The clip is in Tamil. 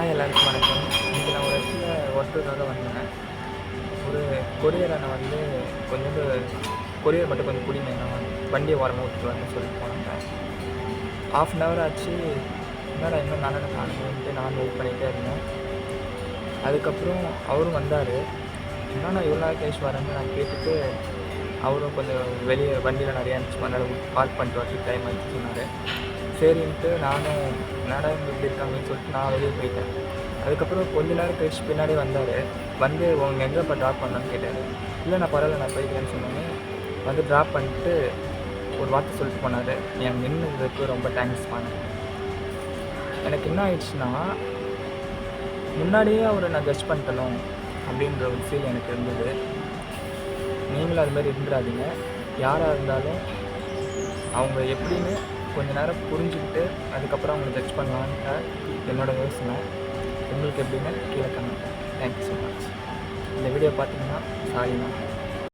எல்லாருக்கும் வணக்கம். இன்றைக்கி நான் ஒரு இடத்துல ஒர்க்குக்காக வந்தேன். ஒரு கொரியர் அண்ணன் வந்து கொஞ்சோண்டு கொரியர் மட்டும் கொஞ்சம் பிடிங்க, நான் வண்டியை ஓரமாக விட்டுட்டு வரேன்னு சொல்லிட்டு போனாங்க. 1/2 ஹவர் ஆச்சு. என்னடா இன்னும் நானே காணுமேன்ட்டு நான் வெயிட் பண்ணிகிட்டே இருந்தேன். அதுக்கப்புறம் அவரும் வந்தார். என்னன்னா இவ்வளோ நேரம் கழிச்சு வரேன்னு நான் கேட்டுட்டு, அவரும் கொஞ்சம் வெளியே வண்டியில் நிறையா இருந்துச்சு, அதனால் பார்க் பண்ணிட்டு வரதுக்கு டைம் ஆகிடுச்சு சொன்னார். சரின்ட்டு நானும் என்னடா இவங்க இப்படி இருக்காங்கன்னு சொல்லிட்டு நான் வெளியே போயிட்டேன். அதுக்கப்புறம் கொஞ்ச நேரம் கழிச்சு பின்னாடியே வந்தார். வந்து உங்க எங்கேப்பா ட்ராப் பண்ணலான்னு கேட்டார். இல்லை நான் பரவாயில்ல நான் போய்க்கிறேன்னு சொன்னோன்னே வந்து ட்ராப் பண்ணிட்டு ஒரு வார்த்தை சொல்லிட்டு போனார். நீ அங்கே நின்றுதுக்கு ரொம்ப தேங்க்ஸ் பண்ணேன். எனக்கு என்ன ஆயிடுச்சுன்னா, முன்னாடியே அவரை நான் ஜட்ஜ் பண்ணிட்டணும் அப்படின்ற ஒரு ஃபீல் எனக்கு இருந்தது. நீங்களும் அதுமாதிரி இருந்துடாதீங்க. யாராக இருந்தாலும் அவங்க எப்படின்னு கொஞ்ச நேரம் புரிஞ்சுக்கிட்டு அதுக்கப்புறம் அவங்கள ஜட்ஜ் பண்ணலான்ட்டு என்னோடய யோசனை. உங்களுக்கு எப்படின்னு கீழே கமெண்ட். Thank you so much. இந்த வீடியோ பார்த்தீங்கன்னா சாரிண்ணா.